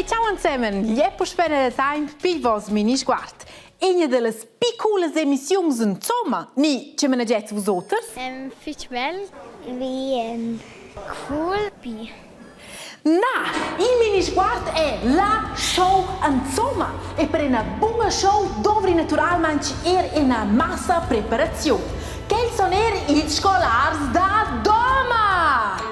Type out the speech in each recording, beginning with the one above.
ciao insieme, liepo spennende time per vos mini sguard. Una delle piccole emissioni insomma, ni ci managete vos outers? Fitch bell. Wie cool. Bi. Na, il mini sguard è la show insomma e per una buona show dovri naturalmente una massa preparazione. Che sono i scolars da Domat?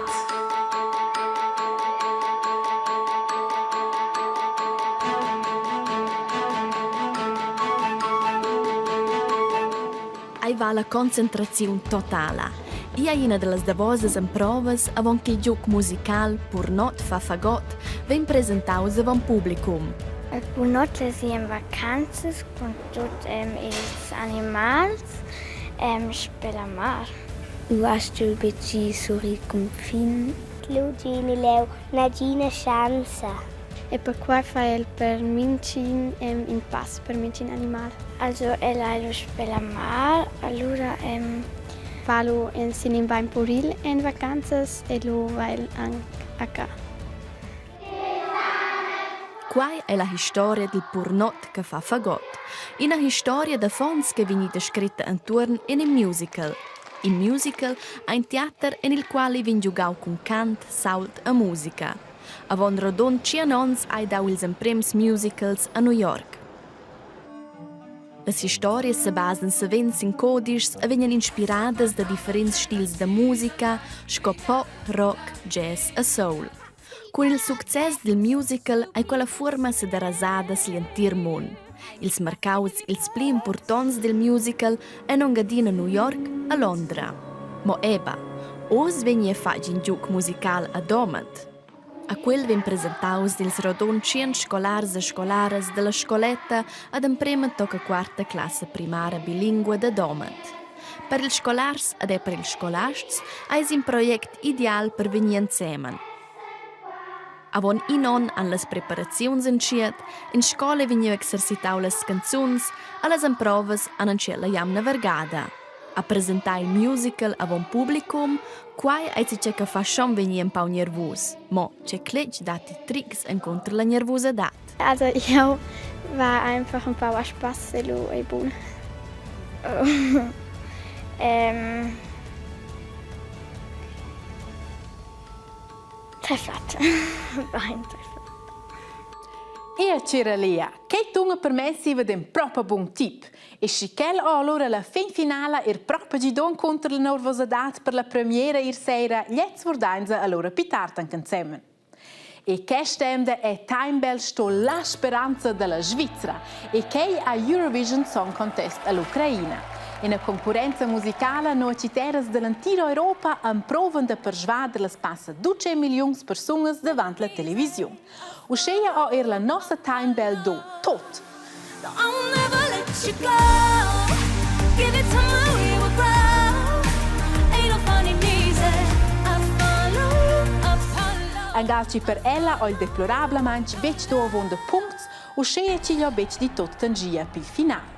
Ai va la concentrazione totale. Io una delle davoses in provas avon che il gioco musical Purnot fa fagot ven presentato davon publicum. Purnot si in vacanze con tutti i animali spela mar. Du hast du bici suri confin. Claudine leu Nadine Chance. E per qua fa il per mincin in pass per mincin animal. Also lo spela mar, allora Valo in Sinin beim Puril in vacanzas e lo vai anche. Quai è la storia del Purnot che fa fagot. Una storia da fons che viene descritta intorno in un musical. Il musical è un teatro nel quale viene giocato con cant, sault e musica. Avon rodon 10 ans hai dau ils emprems musicals a New York. Le storie se basan savens in codis e vengono inspiradas da differenti stili da musica, sco pop, rock, jazz e soul. Con il successo del musical è quella forma se da rasada slientir mon. Ils marcaus ils pli importants del musical e non gadina a New York a Londra. Mo eba, os vegnie fagin giuc musical a Domat. A quel ven presentaus dils rodon 100 scolars e scolaras della scoletta ad en prima tocca quarta classe primaria bilingua da Domat. Per ils scolars ed per ils scolasts eis un project ideal per venir insieme. Avon inon an las preparaziuns enciet, in scola vegniu exercitau las canzuns, a las improvas an ancella jamna vergada. A presentar il musical a un publicum, quai ai si che fa schon venir un po' nervus. Mo, c'è cletch dati tricks incontro la nervosità. Also ich war einfach ein paar Spaß e bun. Treffat. Bein treffat. E c'era Lea, che tunga per me si vede un proprio buon tip. E schikel allora la fin finale proprio di don contro la nervosità per la premiera sera, jetzt vordainza allora pitartan insieme. E che stemde è Time Bell sto la speranza della Svizzera e che a Eurovision Song Contest all'Ucraina. In una concorrenza musicale noi citeras dell'intera Europa improvano per svadere le spasse 12 milioni di persone davanti alla televisione. Uscea a la nostra Time Bell do tot. Angalci per ella o il deplorablemente bec do avonde punts, uscea ci gli bec di tot tangia per il finale.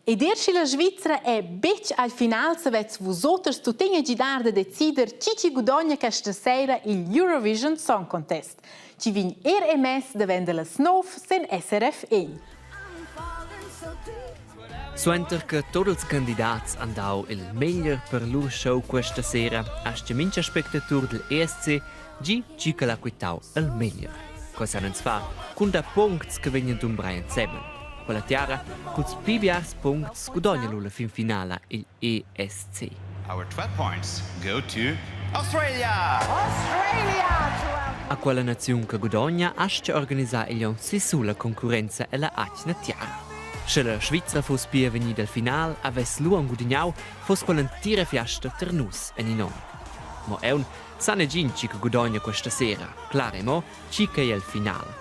E dirci la Svizzera è bec al final se vets vosotros tu tenga gidar de decider ci gudogna questa sera il Eurovision Song Contest. Ci vin RMS de vende la snov sen SRF 1. Suenter che tutti i candidati hanno il meglio per loro show questa sera, a mince spettatore del ESC, ci che l'ha quitau il meglio. Cosa non si fa con da punti che vengono d'umbrai insieme. Quella tiara, con i PBRs punti, guadagna la fin finale il ESC. Our 12 points go to Australia! A quella nazione che guadagna, asce organizzare il sulla concorrenza e la acna tiara. Se la Svizzera fosse più venuta al finale, avesse lui un guadagnau, fosse quella intera fiasta per nus e non. Ma è un sane ginci che guadagna questa sera. Claremo, ci che è il finale.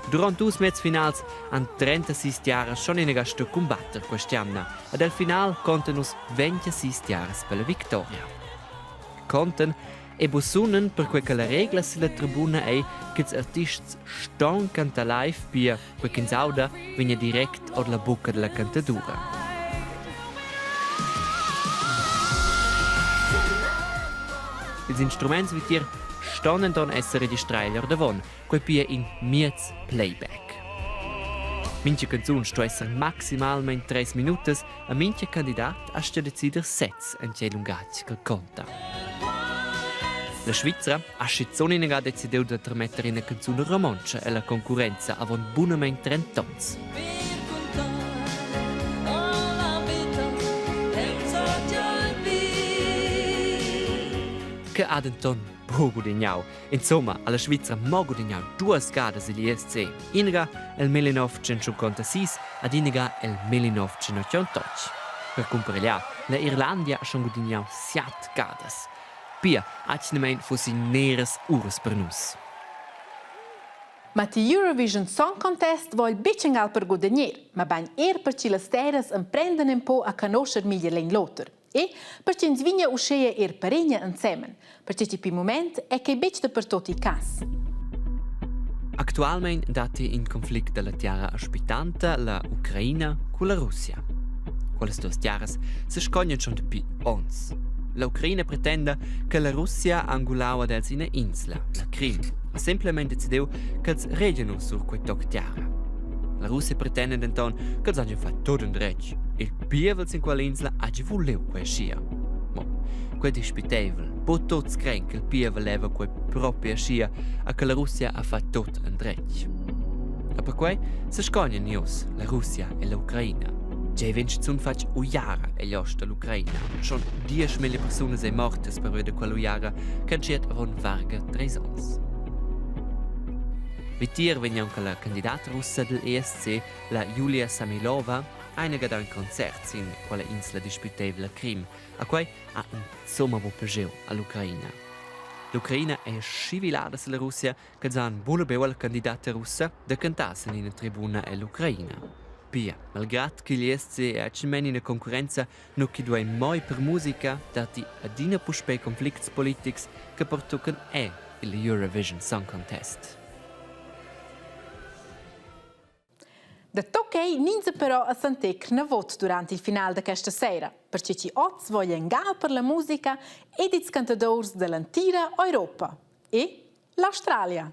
Durante i mezz-finals hanno 36 tiara schon in gasto combattere quest'anno ed al final contano 26 tiara per la vittoria. Conten e busunen per quel che la regola sulla tribuna è che gli artisti stanno cantando live per quel che in sauda viene direct alla bocca della cantatura. Gli strumenti vi stonnen don essere registrare lor davon, quei pia in miez playback. Minche canzun sto esser maximalmente 3 minutos, a minche candidat sta decider sets en ce lungatg che conta. La Svizzera ha schizzonina decidiu da tramettere in canzun romancia e la concorrenza avon bunament 30 tons. Che ha denton poco di gnau. Insomma, alla Svizzera mogo di gnau 2 gadas l'ISC. Inaga el 1956 ad inaga el 1988. Per comparellar, la Irlandia ha schon di gnau 7 gadas. Pia, acnemein fossi neres ures per nus. Ma ti Eurovision Song Contest vuol bicengal per guadagner, ma ben per ci le steres prendono un po' a conoscere meglio l'en l'altro. E perché ens vigna uscire paregna insieme, perché ci pi moment è che becce per tutti i cas. Attualmente dati in conflitto della terra ospitante la Ucraina con la Russia. Quelle 2 terras si scogliano schon più ons. La Ucraina pretende che la Russia angulava dels in insula, la Crim, e semplicemente decidiu che els regnano sur quei toc terra. La Russia pretende denton che els hagin fatto tutto un dretg. Il pievels in quell'insula hagi voleu quei scia. Ma quei dispitevel, po tots cren che il pievel leva quei propria scia a che la Russia ha fatto tutto un dretg. E per quei si scogliano nios, la Russia e l'Ucraina. Già vinci zun fac ujara e l'osta l'Ucraina. Schon 10.000 persone sei mortes per vedere quell'ujara che c'è avon varga 3 ans. Vitir vegna anche la candidata russa dell'ESC, la Yulia Samilova, eine da un concert in quella insula disputeva la Crim, a cui ha insomma vo piaceu all'Ucraina. L'Ucraina è scivilata sulla Russia che zan buona beu alla candidata russa da cantarsi in tribuna e l'Ucraina. Pia, malgrado che l'ESC è accimen in concorrenza, non chi due mai per musica, dati adina puspei conflicts politics che portucan è il Eurovision Song Contest. Da toccai ninza però a sentec na vot durante il finale di questa sera, perché ci oz vogliono gal per la musica ed i cantadors dell'intera Europa e l'Australia.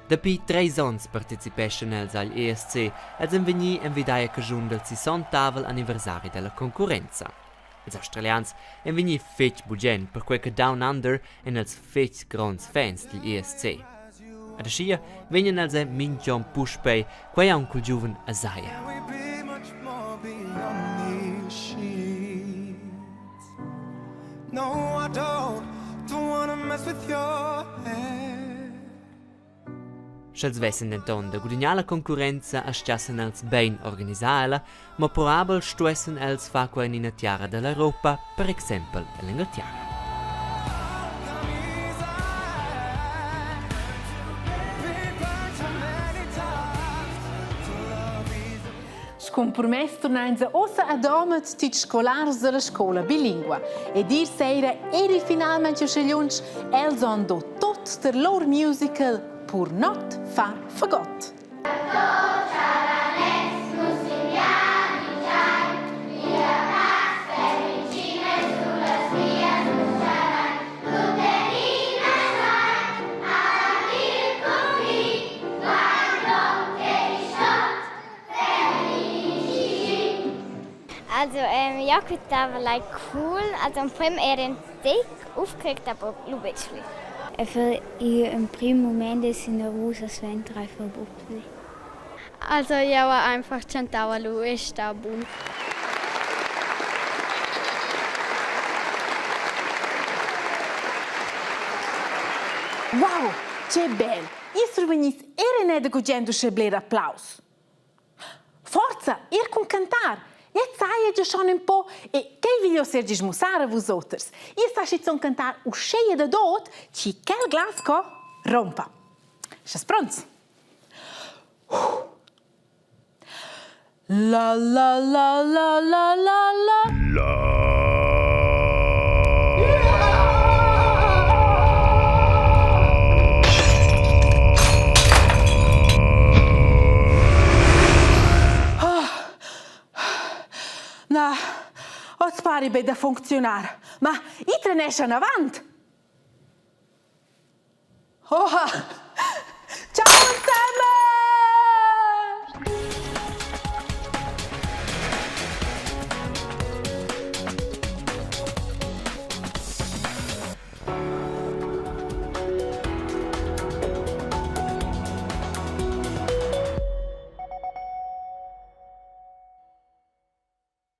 Dapi 3 ans partecipation als al ESC ed vegni en vidaia cagiun del 60 anniversari della concorrenza. Els australians en vegni fetg bugen per quel che Down Under en els fetg grands fans del ESC. Ad ascia vegnan els mingion puspei quai ha un cul giuven Asaia. No, I don't wanna mess with your head. Schels vessen denton da gudignala concorrenza asciassen els bein organisala, ma probabel stuessen els fa qua in una tiara dell'Europa, per exempel l'Inghilterra. Scompromesso tornanza ossa ad omet tit scolars della scuola bilingua e dir seira eri finalmente scegliunch els on do tot der lor musical pur not far fagot. Also, ja, das war cool. Also, im Prim ein dick aufgeregt, aber ein bisschen. Für im primo momento in der Rosa Sven drei verbunden. Also, ja, war einfach cantava lui, sta buon. Wow, che bel! Io venis era ne da gugendo scebler applaus. Forza, con cantar! Jetzt sei ja schon ein po' e che voglio ser dismussare a vos outros. Io sta schizon cantar o cheia de dot, ci quel glasco rompa. Estás pronto? La la la la la la la. No, o spari be da funzionar, ma i trenesce in avanti. Oha!